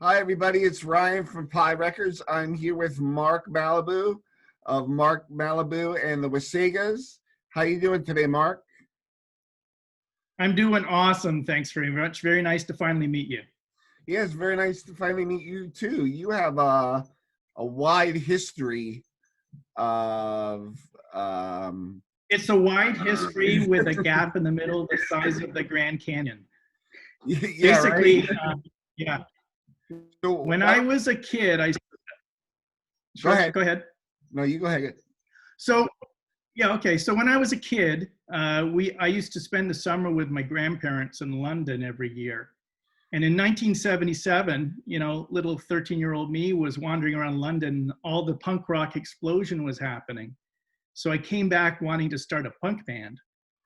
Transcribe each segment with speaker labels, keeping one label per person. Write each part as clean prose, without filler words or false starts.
Speaker 1: Hi, everybody. It's Ryan from Pie Records. I'm here with Mark Malibu of Mark Malibu and the Wasagas. How you doing today, Mark?
Speaker 2: I'm doing awesome. Thanks very much. Very nice to finally meet you.
Speaker 1: Yeah, it's very nice to finally meet you too. You have a wide history of
Speaker 2: It's a wide history with a gap in the middle the size of the Grand Canyon.
Speaker 1: yeah, right.
Speaker 2: Basically, yeah.
Speaker 1: So
Speaker 2: When I was a kid,
Speaker 1: go ahead.
Speaker 2: go ahead.
Speaker 1: No, you go ahead.
Speaker 2: So yeah, okay. So when I was a kid, I used to spend the summer with my grandparents in London every year. And in 1977, little 13-year-old me was wandering around London. All the punk rock explosion was happening. So I came back wanting to start a punk band,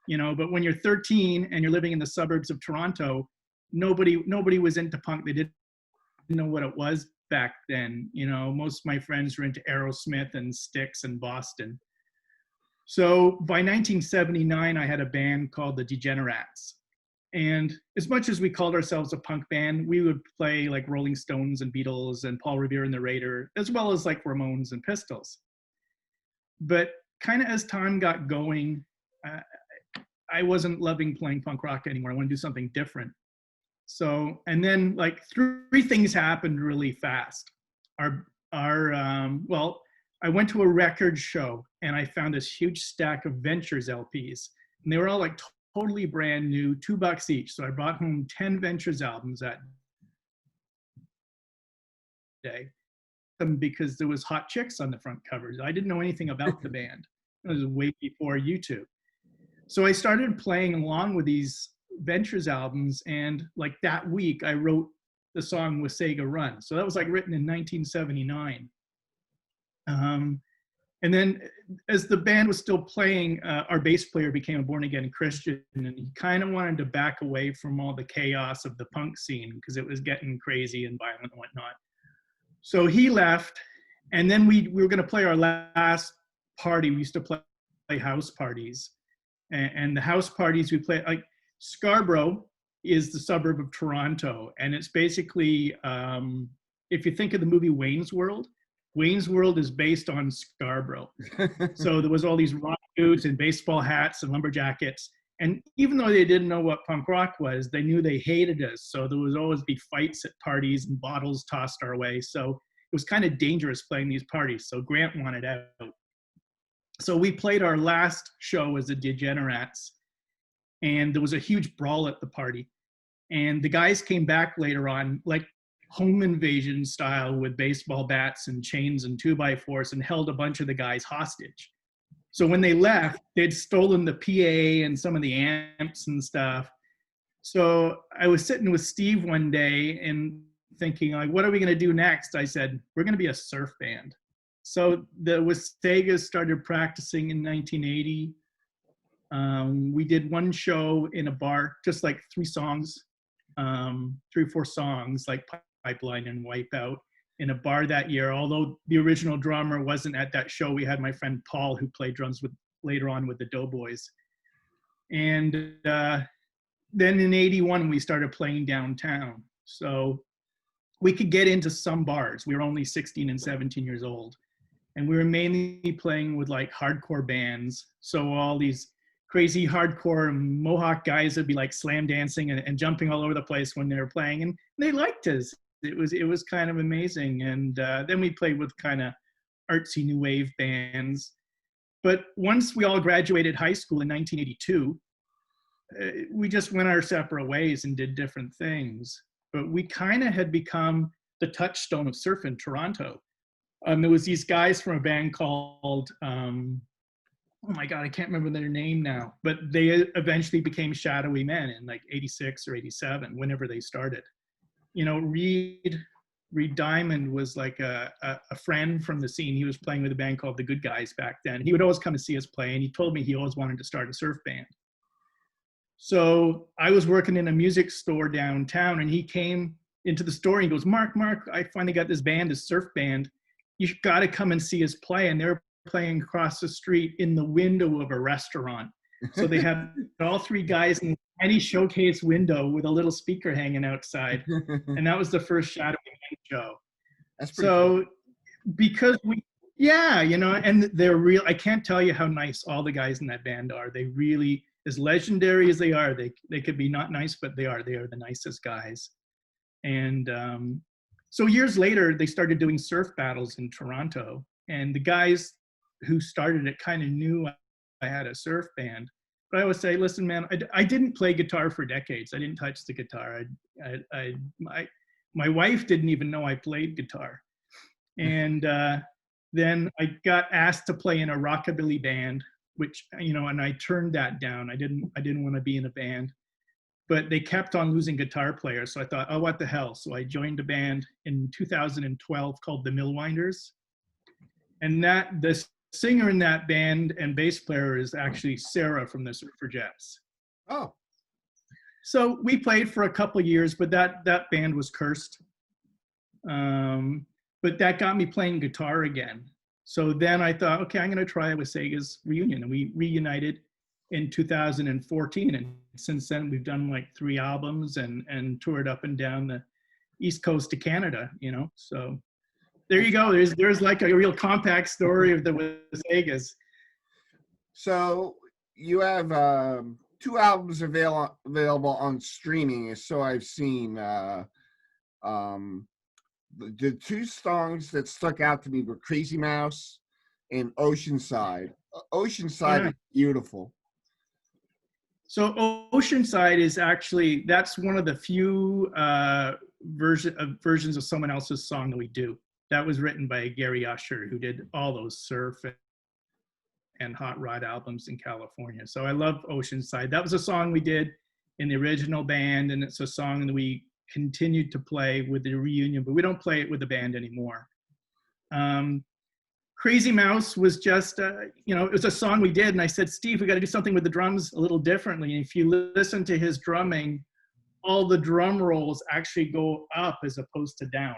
Speaker 2: but when you're 13 and you're living in the suburbs of Toronto, nobody was into punk. They didn't know what it was back then. Most of my friends were into Aerosmith and Styx and Boston. So by 1979, I had a band called the Degenerates. And as much as we called ourselves a punk band, we would play like Rolling Stones and Beatles and Paul Revere and the Raider, as well as like Ramones and Pistols. But kind of as time got going, I wasn't loving playing punk rock anymore. I wanted to do something different. So, and then like three things happened really fast. Well, I went to a record show and I found this huge stack of Ventures LPs, and they were all like totally brand new, $2 each. So I brought home 10 Ventures albums that day, because there was hot chicks on the front covers. I didn't know anything about the band. It was way before YouTube. So I started playing along with these Ventures albums, and like that week I wrote the song Wasaga Run. So that was like written in 1979. And then as the band was still playing, our bass player became a born-again Christian, and he kind of wanted to back away from all the chaos of the punk scene because it was getting crazy and violent and whatnot. So he left, and then we were going to play our last party. We used to play house parties, and the house parties we played, like Scarborough is the suburb of Toronto, and it's basically, if you think of the movie Wayne's World is based on Scarborough. So there was all these rock boots and baseball hats and lumberjackets. And even though they didn't know what punk rock was, they knew they hated us. So there would always be fights at parties and bottles tossed our way. So it was kind of dangerous playing these parties. So Grant wanted out. So we played our last show as the Degenerates, and there was a huge brawl at the party. And the guys came back later on, like home invasion style, with baseball bats and chains and 2x4s, and held a bunch of the guys hostage. So when they left, they'd stolen the PA and some of the amps and stuff. So I was sitting with Steve one day and thinking, like, what are we going to do next? I said, we're going to be a surf band. So the Wasagas started practicing in 1980. We did one show in a bar, just like 3 or 4 songs, like Pipeline and Wipeout, in a bar that year. Although the original drummer wasn't at that show, we had my friend Paul, who played drums later on with the Doughboys. And then in 81, we started playing downtown. So we could get into some bars. We were only 16 and 17 years old. And we were mainly playing with like hardcore bands. So all these crazy hardcore Mohawk guys would be like slam dancing and jumping all over the place when they were playing. And they liked us. It was kind of amazing. And then we played with kind of artsy new wave bands. But once we all graduated high school in 1982, we just went our separate ways and did different things. But we kind of had become the touchstone of surf in Toronto. There was these guys from a band called, oh my God, I can't remember their name now, but they eventually became Shadowy Men in like 86 or 87, whenever they started. Reed Diamond was like a friend from the scene. He was playing with a band called The Good Guys back then. He would always come to see us play, and he told me he always wanted to start a surf band. So I was working in a music store downtown, and he came into the store and he goes, Mark, I finally got this band, this surf band. You got to come and see us play. And they were playing across the street in the window of a restaurant. So they had all 3 guys in any showcase window with a little speaker hanging outside. And that was the first Shadowy show.
Speaker 1: That's pretty cool.
Speaker 2: So because yeah, you know, and they're real. I can't tell you how nice all the guys in that band are. They really, as legendary as they are, they could be not nice, but they are the nicest guys. And so years later, they started doing surf battles in Toronto, and the guys who started it kind of knew I had a surf band. But I would say, listen, man, I didn't play guitar for decades. I didn't touch the guitar. My wife didn't even know I played guitar. And then I got asked to play in a rockabilly band, which, you know, and I turned that down. I didn't want to be in a band, but they kept on losing guitar players. So I thought, oh, what the hell? So I joined a band in 2012 called the Millwinders. And the singer in that band and bass player is actually Sarah from the Suffragettes.
Speaker 1: Oh.
Speaker 2: So we played for a couple of years, but that band was cursed. But that got me playing guitar again. So then I thought, okay, I'm going to try a Wasagas reunion. And we reunited in 2014. And since then, we've done like 3 albums and toured up and down the East Coast of Canada, you know. So there you go. There's like a real compact story of the Wasagas. So
Speaker 1: you have 2 albums available on streaming, so I've seen. The 2 songs that stuck out to me were Crazy Mouse and Oceanside. Oceanside is beautiful.
Speaker 2: So Oceanside is actually, that's one of the few versions of someone else's song that we do. That was written by Gary Usher, who did all those surf and hot rod albums in California. So I love Oceanside. That was a song we did in the original band, and it's a song that we continued to play with the reunion, but we don't play it with the band anymore. Crazy Mouse was just, you know, it was a song we did, and I said, Steve, we got to do something with the drums a little differently. And if you listen to his drumming, all the drum rolls actually go up as opposed to down.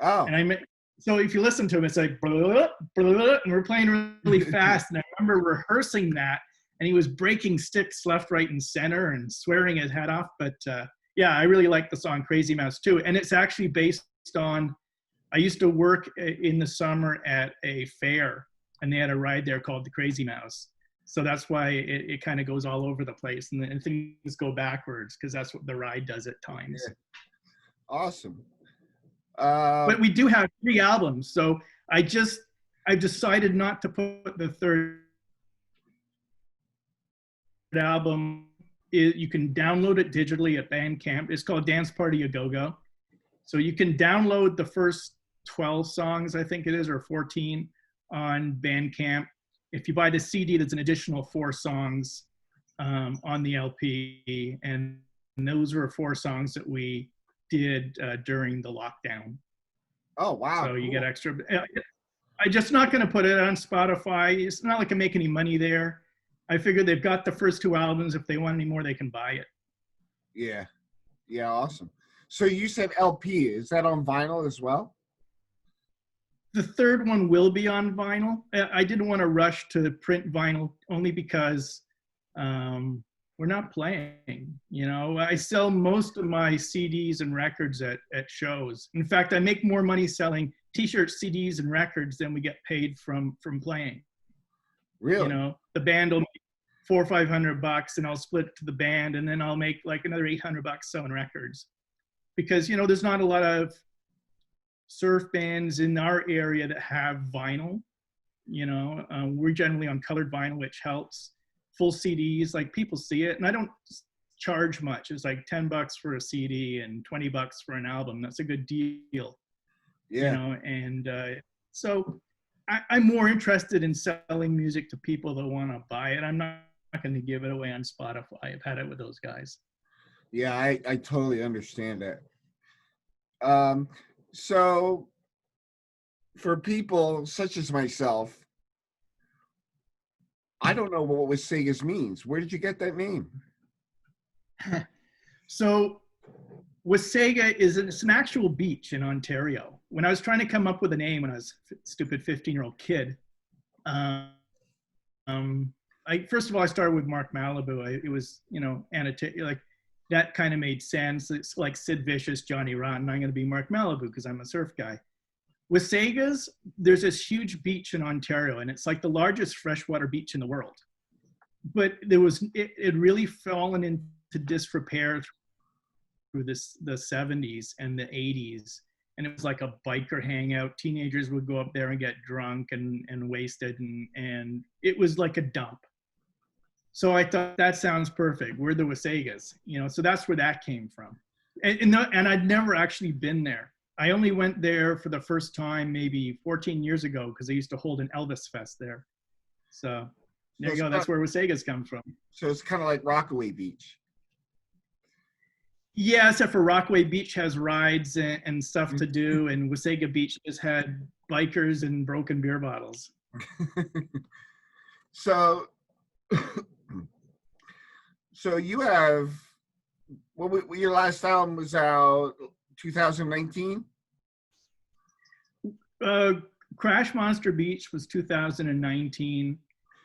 Speaker 1: Oh.
Speaker 2: And so if you listen to him, it's like, blah, blah, blah, and we're playing really fast. And I remember rehearsing that, and he was breaking sticks left, right, and center and swearing his head off. But yeah, I really like the song Crazy Mouse too. And it's actually based on, I used to work in the summer at a fair, and they had a ride there called the Crazy Mouse. So that's why it kind of goes all over the place, and things go backwards, because that's what the ride does at times.
Speaker 1: Yeah. Awesome.
Speaker 2: But we do have 3 albums. So I decided not to put the 3rd album. You can download it digitally at Bandcamp. It's called Dance Party A Go-Go. So you can download the first 12 songs, I think it is, or 14 on Bandcamp. If you buy the CD, there's an additional 4 songs on the LP. And those were 4 songs that we did during the lockdown.
Speaker 1: Oh, wow.
Speaker 2: So you get extra. I'm just not going to put it on Spotify. It's not like I make any money there. I figured they've got the first 2 albums. If they want any more, they can buy it.
Speaker 1: Yeah. Yeah, awesome. So you said LP. Is that on vinyl as well?
Speaker 2: The 3rd one will be on vinyl. I didn't want to rush to print vinyl only because we're not playing. You know, I sell most of my CDs and records at shows. In fact, I make more money selling T-shirts, CDs, and records than we get paid from playing.
Speaker 1: Really?
Speaker 2: You know, the band will make $400 or $500, and I'll split it to the band, and then I'll make like another $800 selling records, because, you know, there's not a lot of surf bands in our area that have vinyl. You know, we're generally on colored vinyl, which helps. Full CDs, like, people see it, and I don't charge much. It's like $10 for a CD and $20 for an album. That's a good deal.
Speaker 1: Yeah.
Speaker 2: You know, and so I'm more interested in selling music to people that want to buy it. I'm not going to give it away on Spotify. I've had it with those guys.
Speaker 1: Yeah, I totally understand that. So for people such as myself, I don't know what Wasagas means. Where did you get that name?
Speaker 2: So Wasaga it's an actual beach in Ontario. When I was trying to come up with a name when I was a stupid 15-year-old kid, first of all, I started with Mark Malibu. It was, you know, like, that kind of made sense. It's like Sid Vicious, Johnny Rotten. I'm going to be Mark Malibu because I'm a surf guy. Wasagas, there's this huge beach in Ontario, and it's like the largest freshwater beach in the world. But it really fallen into disrepair through the 70s and the 80s. And it was like a biker hangout. Teenagers would go up there and get drunk and wasted, and it was like a dump. So I thought, that sounds perfect. We're the Wasagas, so that's where that came from. And I'd never actually been there. I only went there for the first time maybe 14 years ago because they used to hold an Elvis Fest there. So there you go. That's where Wasagas come from.
Speaker 1: So it's kind of like Rockaway Beach.
Speaker 2: Yeah, except for Rockaway Beach has rides and stuff to do, and Wasaga Beach just had bikers and broken beer bottles.
Speaker 1: So you have, your last album was out 2019?
Speaker 2: Crash Monster Beach was 2019,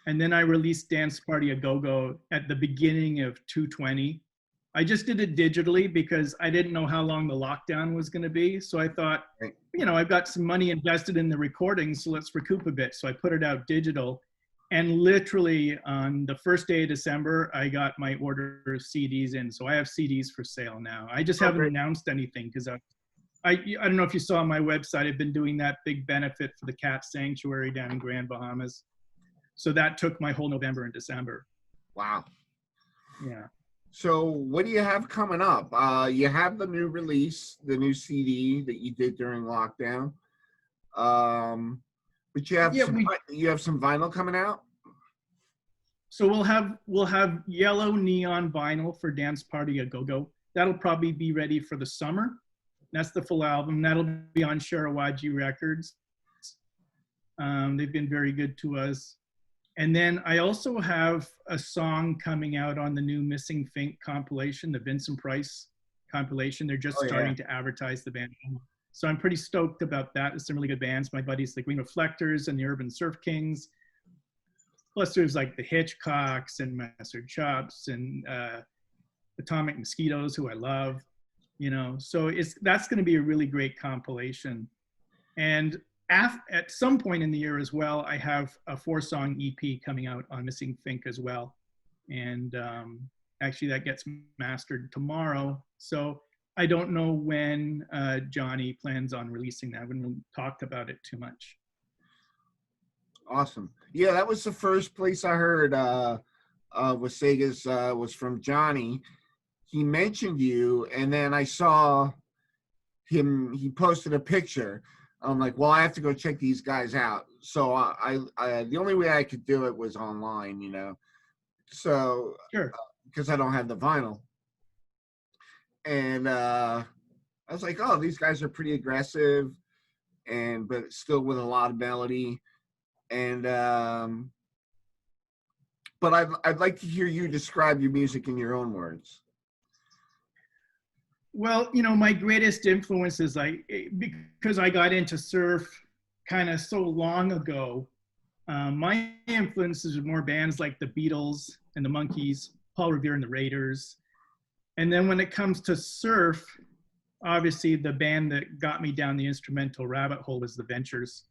Speaker 2: and then I released Dance Party A Go-Go at the beginning of 2020. I just did it digitally because I didn't know how long the lockdown was going to be. So I thought, I've got some money invested in the recording, so let's recoup a bit. So I put it out digital. And literally on the first day of December, I got my order of CDs in. So I have CDs for sale now. I just haven't announced anything because I don't know if you saw on my website, I've been doing that big benefit for the Cat Sanctuary down in Grand Bahamas. So that took my whole November and December.
Speaker 1: Wow.
Speaker 2: Yeah.
Speaker 1: So what do you have coming up? You have the new release, the new CD that you did during lockdown. But you have some vinyl coming out.
Speaker 2: So we'll have yellow neon vinyl for Dance Party A Go-Go. That'll probably be ready for the summer. That's the full album. That'll be on Sharawaji Records. They've been very good to us. And then I also have a song coming out on the new Missing Fink compilation, the Vincent Price compilation. They're just starting to advertise the band. So I'm pretty stoked about that. There's some really good bands. My buddies, the Green Reflectors and the Urban Surf Kings. Plus there's like the Hitchcocks and Master Chops and Atomic Mosquitoes, who I love. So that's going to be a really great compilation. And at some point in the year as well, I have a 4-song EP coming out on Missing Fink as well. And actually that gets mastered tomorrow. So I don't know when Johnny plans on releasing that. We haven't talked about it too much.
Speaker 1: Awesome. Yeah, that was the first place I heard Wasagas was from Johnny. He mentioned you, and then I saw him. He posted a picture. I'm like, well, I have to go check these guys out. So I the only way I could do it was online, So
Speaker 2: sure,
Speaker 1: because I don't have the vinyl. And I was like, oh, these guys are pretty aggressive, but still with a lot of melody. And but I'd like to hear you describe your music in your own words.
Speaker 2: Well, my greatest influence is because I got into surf kind of so long ago. My influences are more bands like the Beatles and the Monkees, Paul Revere and the Raiders. And then when it comes to surf, obviously the band that got me down the instrumental rabbit hole was the Ventures.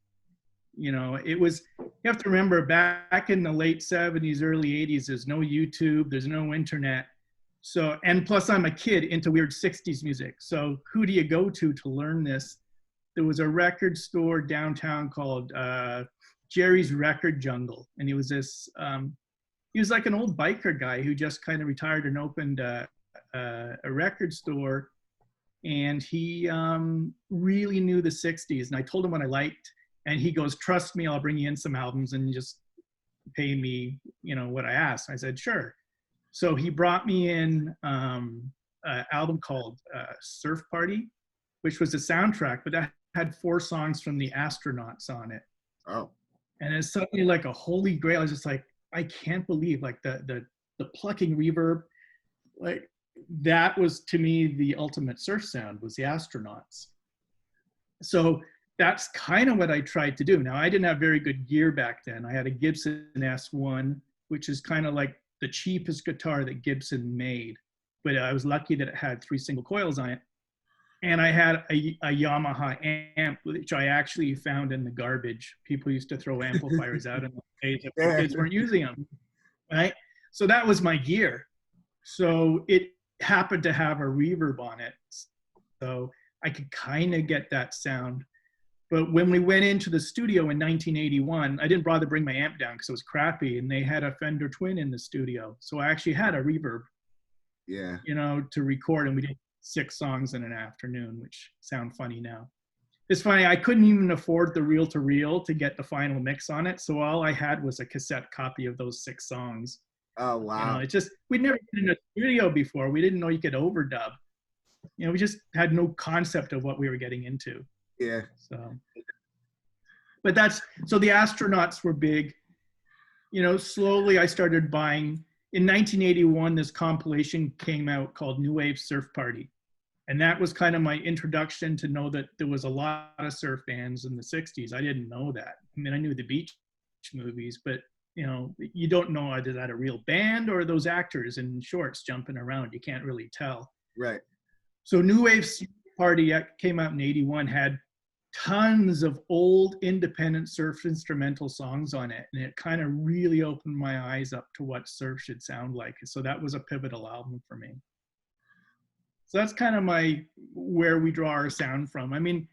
Speaker 2: It was, you have to remember, back in the late 70s, early 80s, there's no YouTube, there's no internet. So, and plus I'm a kid into weird 60s music. So who do you go to learn this? There was a record store downtown called Jerry's Record Jungle. And he was he was like an old biker guy who just kind of retired and opened a record store. And he really knew the 60s. And I told him what I liked. And he goes, trust me, I'll bring you in some albums and just pay me, what I asked. I said, sure. So he brought me in an album called Surf Party, which was a soundtrack, but that had 4 songs from the Astronauts on it.
Speaker 1: Oh.
Speaker 2: And it's suddenly like a holy grail. I was just like, I can't believe like the plucking reverb, like that was to me the ultimate surf sound was the Astronauts. So that's kind of what I tried to do. Now I didn't have very good gear back then. I had a Gibson S1, which is kind of like the cheapest guitar that Gibson made. but I was lucky that it had 3 single coils on it. And I had a Yamaha amp, which I actually found in the garbage. People used to throw amplifiers out in the days if the kids weren't using them, right? So that was my gear. So it happened to have a reverb on it. So I could kind of get that sound. But when we went into the studio in 1981, I didn't bother to bring my amp down because it was crappy, and they had a Fender Twin in the studio. So I actually had a reverb, you know, to record, and we did 6 songs in an afternoon, which sound funny now. It's funny, I couldn't even afford the reel-to-reel to get the final mix on it, so all I had was a cassette copy of those 6 songs.
Speaker 1: Oh, wow.
Speaker 2: You know, it just, we'd never been in a studio before. We didn't know you could overdub. You know, we just had no concept of what we were getting into.
Speaker 1: Yeah.
Speaker 2: So, but that's, so the Astronauts were big. You know, slowly I started buying. In 1981, this compilation came out called New Wave Surf Party. And that was kind of my introduction to know that there was a lot of surf bands in the 60s. I didn't know that. I mean, I knew the beach movies, but you know, you don't know, is that a real band or those actors in shorts jumping around? You can't really tell.
Speaker 1: Right.
Speaker 2: So New Wave Surf Party came out in 81, had tons of old independent surf instrumental songs on it, and it kind of really opened my eyes up to what surf should sound like. So that was a pivotal album for me. So that's kind of where we draw our sound from. I mean,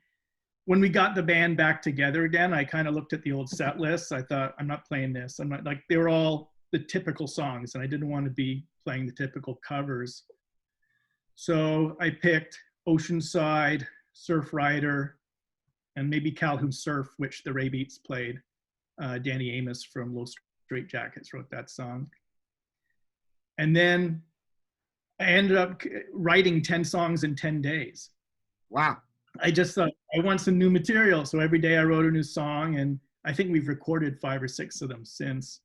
Speaker 2: when we got the band back together again, I kind of looked at the old set lists. I thought, I'm not playing this. I'm not, like, they were all the typical songs, and I didn't want to be playing the typical covers. So I picked Oceanside, Surf Rider, and maybe Calhoun Surf, which the Ray Beats played. Danny Amos from Low Straight Jackets wrote that song. And then I ended up writing 10 songs in 10 days.
Speaker 1: Wow.
Speaker 2: I just thought, I want some new material. So every day I wrote a new song, and I think we've recorded 5 or 6 of them since.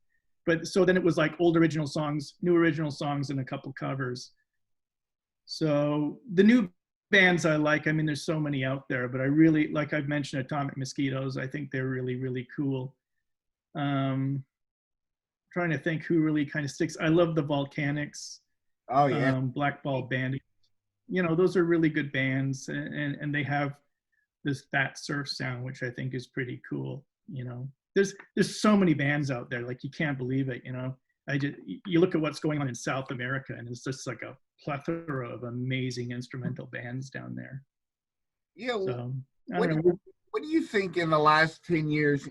Speaker 2: But so then it was like old original songs, new original songs, and a couple covers. So the new bands I like, I mean, there's so many out there, but I really, like I've mentioned, Atomic Mosquitoes, I think they're really, really cool. Trying to think who really kind of sticks. I love the Volcanics.
Speaker 1: Oh, yeah.
Speaker 2: Black Ball Band. You know, those are really good bands, and they have this fat surf sound, which I think is pretty cool. You know, there's so many bands out there, like you can't believe it. You know, you look at what's going on in South America, and it's just like a plethora of amazing instrumental bands down there.
Speaker 1: Yeah.
Speaker 2: So,
Speaker 1: what do you think in the last 10 years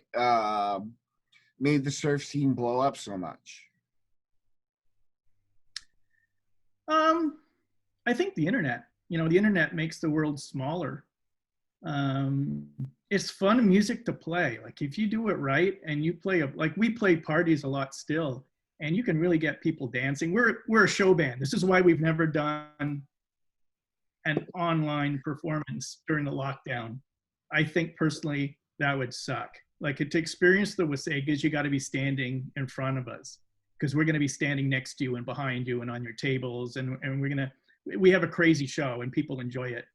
Speaker 1: made the surf scene blow up so much?
Speaker 2: I think the internet. You know, the internet makes the world smaller. It's fun music to play. Like if you do it right and you play like we play parties a lot still, and you can really get people dancing. We're a show band. This is why we've never done an online performance during the lockdown. I think personally that would suck. Like to experience the Wasagas, you got to be standing in front of us, because we're going to be standing next to you and behind you and on your tables, and we have a crazy show and people enjoy it.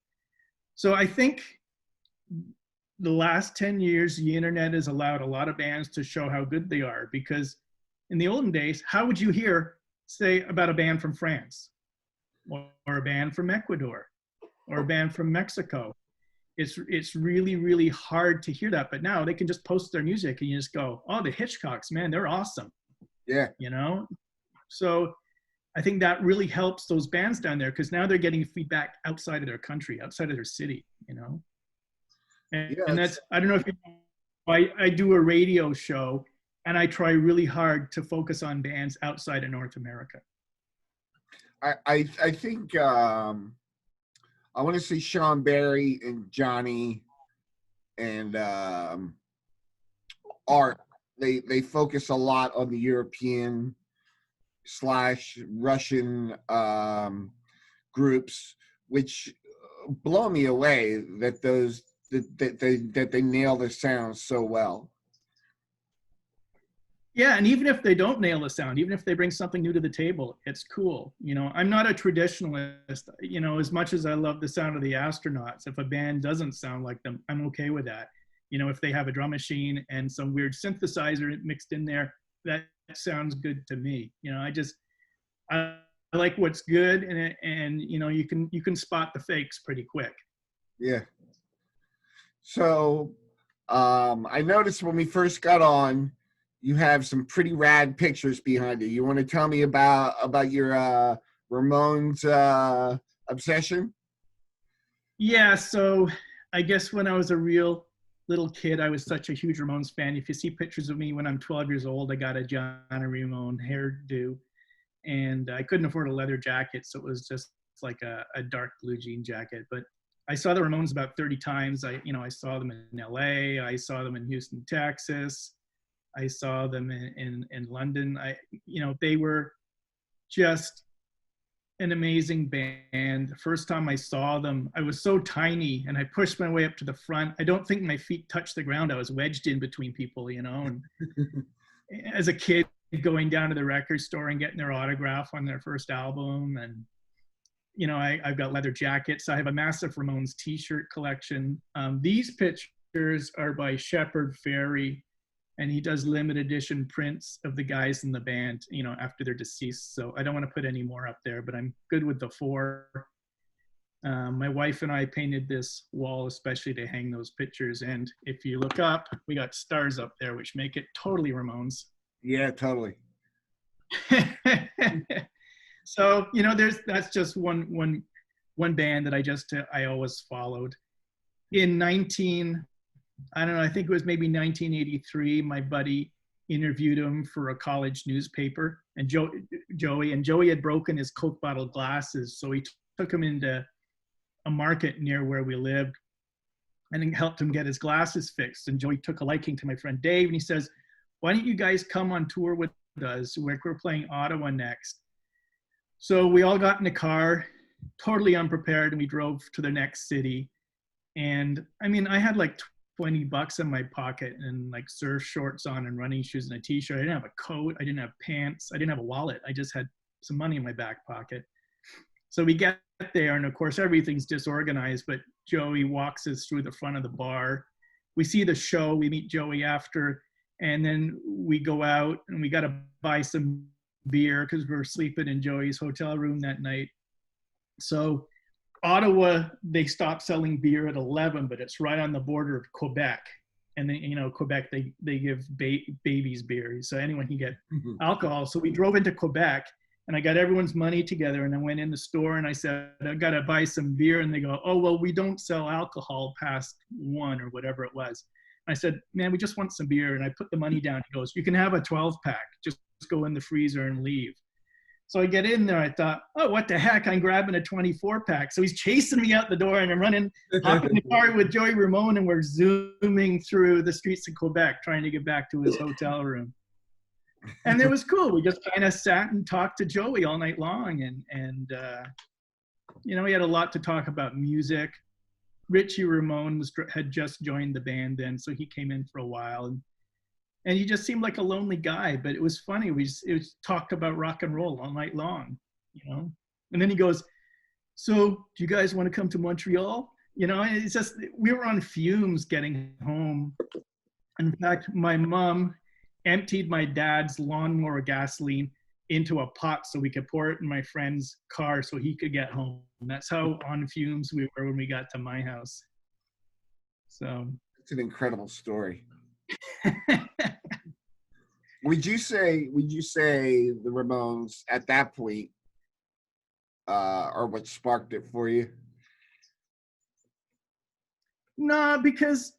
Speaker 2: So I think the last 10 years, the internet has allowed a lot of bands to show how good they are, because in the olden days, how would you hear, say, about a band from France or a band from Ecuador or a band from Mexico? It's really, really hard to hear that. But now they can just post their music and you just go, oh, the Hitchcocks, man, they're awesome.
Speaker 1: Yeah.
Speaker 2: You know? So I think that really helps those bands down there, because now they're getting feedback outside of their country, outside of their city, you know? And that's, I don't know if you know, I do a radio show, and I try really hard to focus on bands outside of North America.
Speaker 1: I think I want to say Sean Barry and Johnny and Art. They focus a lot on the European / Russian groups, which blow me away that they nail the sound so well.
Speaker 2: Yeah, and even if they don't nail the sound, even if they bring something new to the table, it's cool. You know, I'm not a traditionalist. You know, as much as I love the sound of the Astronauts, if a band doesn't sound like them, I'm okay with that. You know, if they have a drum machine and some weird synthesizer mixed in there, that sounds good to me. You know, I like what's good, and you know, you can spot the fakes pretty quick.
Speaker 1: Yeah. So I noticed when we first got on, you have some pretty rad pictures behind you. You want to tell me about your Ramones obsession?
Speaker 2: Yeah, so I guess when I was a real little kid, I was such a huge Ramones fan. If you see pictures of me when I'm 12 years old, I got a Johnny Ramone hairdo, and I couldn't afford a leather jacket, so it was just like a dark blue jean jacket. But I saw the Ramones about 30 times. I saw them in LA, I saw them in Houston, Texas, I saw them in London. They were just an amazing band. The first time I saw them, I was so tiny and I pushed my way up to the front. I don't think my feet touched the ground. I was wedged in between people, and as a kid going down to the record store and getting their autograph on their first album. And I've got leather jackets. I have a massive Ramones t-shirt collection. These pictures are by Shepard Fairey, and he does limited edition prints of the guys in the band, after they're deceased. So I don't want to put any more up there, but I'm good with the 4. My wife and I painted this wall especially to hang those pictures. And if you look up, we got stars up there, which make it totally Ramones.
Speaker 1: Yeah, totally.
Speaker 2: So, that's just one band that I always followed. In I think it was maybe 1983, my buddy interviewed him for a college newspaper, and Joey had broken his Coke bottle glasses. So he took him into a market near where we lived and helped him get his glasses fixed. And Joey took a liking to my friend Dave, and he says, "Why don't you guys come on tour with us? We're playing Ottawa next." So we all got in the car, totally unprepared, and we drove to the next city. And I had like $20 in my pocket and like surf shorts on and running shoes and a t-shirt. I didn't have a coat. I didn't have pants. I didn't have a wallet. I just had some money in my back pocket. So we get there, and of course everything's disorganized, but Joey walks us through the front of the bar. We see the show. We meet Joey after, and then we go out and we got to buy some beer because we were sleeping in Joey's hotel room that night. So Ottawa, they stopped selling beer at 11, but it's right on the border of Quebec. And then, Quebec, they give babies beer. So anyone can get alcohol. So we drove into Quebec, and I got everyone's money together, and I went in the store and I said, "I got to buy some beer." And they go, "Oh, well, we don't sell alcohol past 1," or whatever it was. I said, "Man, we just want some beer." And I put the money down. He goes, "You can have a 12-pack. Just go in the freezer and leave." So I get in there. I thought, "Oh, what the heck? I'm grabbing a 24-pack." So he's chasing me out the door, and I'm running, hopping in the car with Joey Ramone, and we're zooming through the streets of Quebec trying to get back to his hotel room. And it was cool. We just kind of sat and talked to Joey all night long, and he had a lot to talk about music. Richie Ramone had just joined the band then, so he came in for a while, and he just seemed like a lonely guy. But it was funny. It was talked about rock and roll all night long, And then he goes, "So, do you guys want to come to Montreal?" It's just, we were on fumes getting home. In fact, my mom emptied my dad's lawnmower gasoline into a pot so we could pour it in my friend's car so he could get home. And that's how on fumes we were when we got to my house. So
Speaker 1: it's an incredible story. Would you say the Ramones at that point are what sparked it for you?
Speaker 2: No, because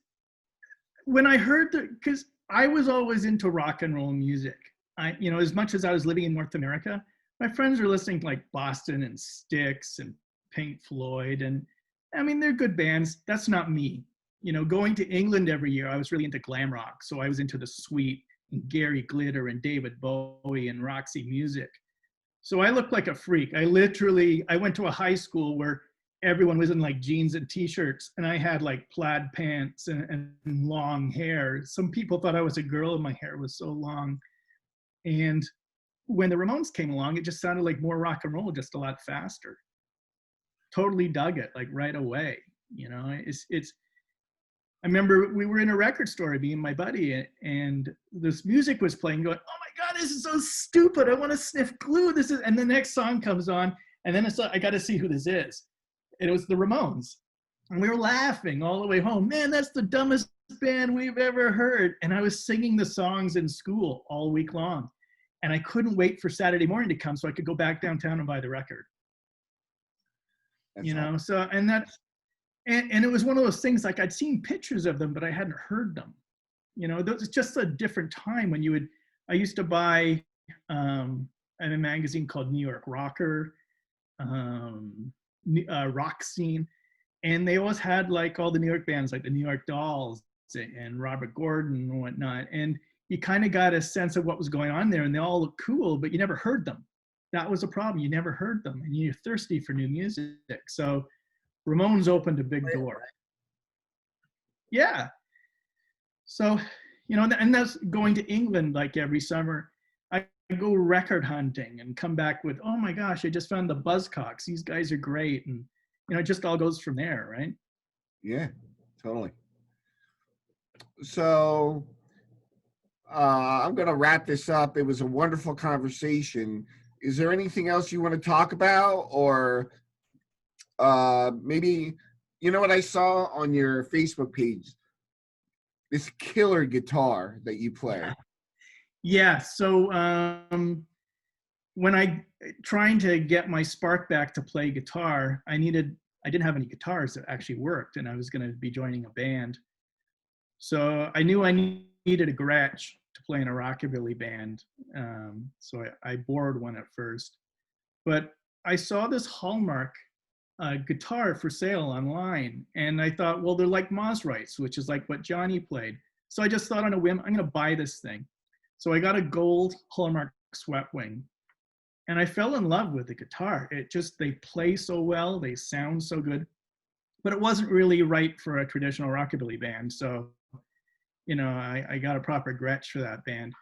Speaker 2: when I heard because I was always into rock and roll music. As much as I was living in North America, my friends were listening to like Boston and Styx and Pink Floyd, and they're good bands. That's not me. Going to England every year, I was really into glam rock, so I was into the Sweet and Gary Glitter and David Bowie and Roxy Music. So I looked like a freak. I went to a high school where everyone was in like jeans and t-shirts, and I had like plaid pants and long hair. Some people thought I was a girl and my hair was so long. And when the Ramones came along, it just sounded like more rock and roll, just a lot faster. Totally dug it, like right away. I remember we were in a record store, me and my buddy, and this music was playing, going, oh my God, this is so stupid. I want to sniff glue. And the next song comes on, and then I got to see who this is. And it was the Ramones. And we were laughing all the way home. Man, that's the dumbest band we've ever heard. And I was singing the songs in school all week long. And I couldn't wait for Saturday morning to come so I could go back downtown and buy the record.
Speaker 3: That's
Speaker 2: you know, so, and it was one of those things, like I'd seen pictures of them, but I hadn't heard them. You know, it's just a different time when I used to buy a magazine called New York Rocker, Rock Scene. And they always had like all the New York bands, like the New York Dolls and Robert Gordon and whatnot. And you kind of got a sense of what was going on there, and they all looked cool, but you never heard them. That was a problem. You never heard them, and you're thirsty for new music. So Ramones opened a big door. Yeah. So, you know, and that's going to England like every summer. I go record hunting and come back with, oh my gosh, I just found the Buzzcocks. These guys are great. And, you know, it just all goes from there, right?
Speaker 3: Yeah, totally. So I'm going to wrap this up. It was a wonderful conversation. Is there anything else you want to talk about? Or maybe, you know what I saw on your Facebook page? This killer guitar that you play.
Speaker 2: Yeah. So when trying to get my spark back to play guitar, I didn't have any guitars that actually worked, and I was going to be joining a band. So I knew I needed a Gretsch to play in a rockabilly band. So I borrowed one at first, but I saw this Hallmark guitar for sale online, and I thought, well, they're like Mosrites, which is like what Johnny played. So I just thought on a whim, I'm going to buy this thing. So I got a gold Hallmark Sweatwing, and I fell in love with the guitar. They play so well, they sound so good, but it wasn't really right for a traditional rockabilly band. So, you know, I got a proper Gretsch for that band.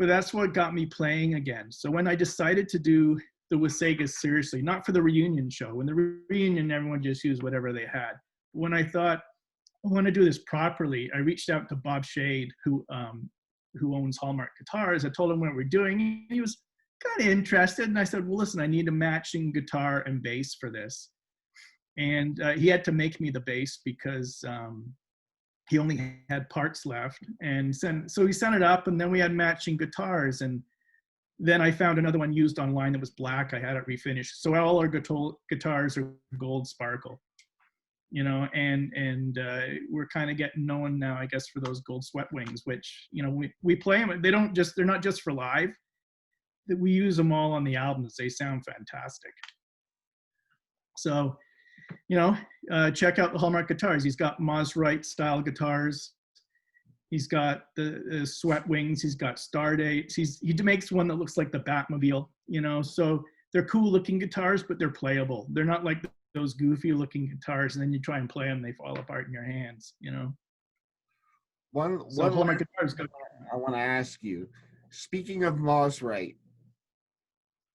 Speaker 2: But that's what got me playing again. So when I decided to do the Wasagas seriously, not for the reunion show. When the reunion, everyone just used whatever they had. When I thought, I want to do this properly, I reached out to Bob Shade, who owns Hallmark Guitars. I told him what we're doing. He was kind of interested. And I said, well, listen, I need a matching guitar and bass for this. And he had to make me the bass because he only had parts left. And so he sent it up, and then we had matching guitars. And then I found another one used online that was black. I had it refinished. So all our guitars are gold sparkle, you know, and we're kind of getting known now, I guess, for those gold Sweatwings, which, you know, we play them. They're not just for live. We use them all on the albums. They sound fantastic. So, you know, check out the Hallmark guitars. He's got Mosrite style guitars. He's got the Sweatwings. He's got Stardates. He makes one that looks like the Batmobile, you know. So they're cool looking guitars, but they're playable. They're not like those goofy looking guitars, and then you try and play them, they fall apart in your hands, you know.
Speaker 3: One
Speaker 2: Hallmark guitars.
Speaker 3: I want to ask you. Speaking of Mosrite,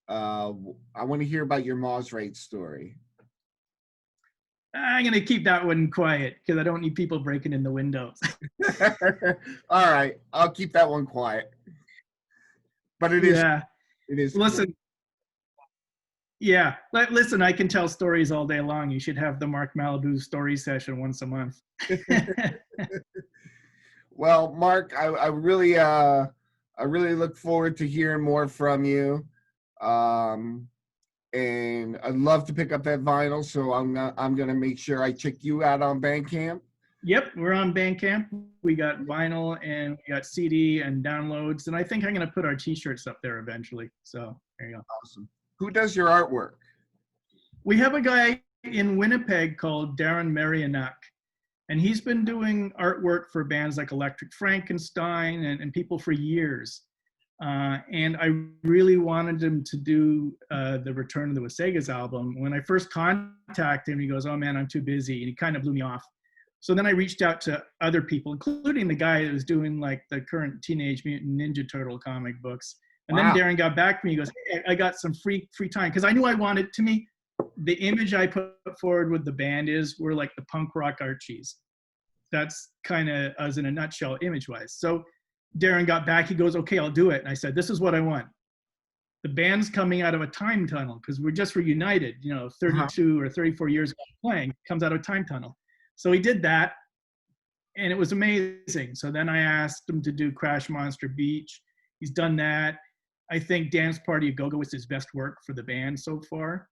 Speaker 3: I want to hear about your Mosrite story.
Speaker 2: I'm going to keep that one quiet because I don't need people breaking in the windows.
Speaker 3: All right. I'll keep that one quiet. But it is.
Speaker 2: Listen.
Speaker 3: Cool.
Speaker 2: Yeah. Listen, I can tell stories all day long. You should have the Mark Malibu story session once a month.
Speaker 3: Well, Mark, I really look forward to hearing more from you. And I'd love to pick up that vinyl, so I'm gonna make sure I check you out on Bandcamp.
Speaker 2: Yep, we're on Bandcamp. We got vinyl and we got CD and downloads, and I think I'm gonna put our T-shirts up there eventually. So there you go.
Speaker 3: Awesome. Who does your artwork?
Speaker 2: We have a guy in Winnipeg called Darren Marianak, and he's been doing artwork for bands like Electric Frankenstein and people for years. And I really wanted him to do the Return of the Wasagas album. When I first contacted him, he goes, oh man, I'm too busy. And he kind of blew me off. So then I reached out to other people, including the guy that was doing like the current Teenage Mutant Ninja Turtle comic books. And
Speaker 3: Wow.
Speaker 2: Then Darren got back to me. He goes, hey, I got some free time. Because I knew I wanted, to me, the image I put forward with the band we're like the punk rock Archies. that's kind of us in a nutshell, image-wise. So Darren got back. He goes, "Okay, I'll do it." And I said, "This is what I want. The band's coming out of a time tunnel because we're just reunited. 32 or 34 years ago playing, comes out of a time tunnel." So he did that, and it was amazing. So then I asked him to do Crash Monster Beach. He's done that. I think Dance Party A Go-Go is his best work for the band so far.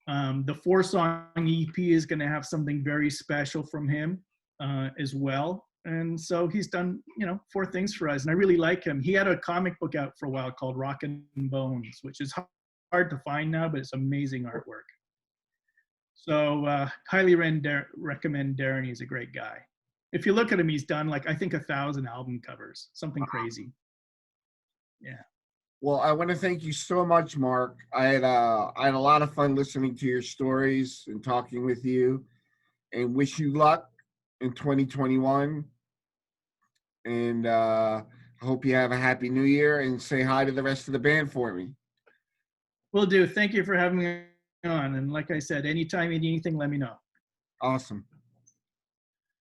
Speaker 2: The 4-song EP is going to have something very special from him as well. And so he's done, 4 things for us. And I really like him. He had a comic book out for a while called Rockin' Bones, which is hard to find now, but it's amazing artwork. So highly recommend Darren. He's a great guy. If you look at him, he's done I think 1,000 album covers, something crazy. Yeah.
Speaker 3: Well, I want to thank you so much, Mark. I had a lot of fun listening to your stories and talking with you, and wish you luck in 2021. And I hope you have a happy new year, and say hi to the rest of the band for me.
Speaker 2: Will do. Thank you for having me on. And like I said, anytime you need anything, let me know.
Speaker 3: Awesome.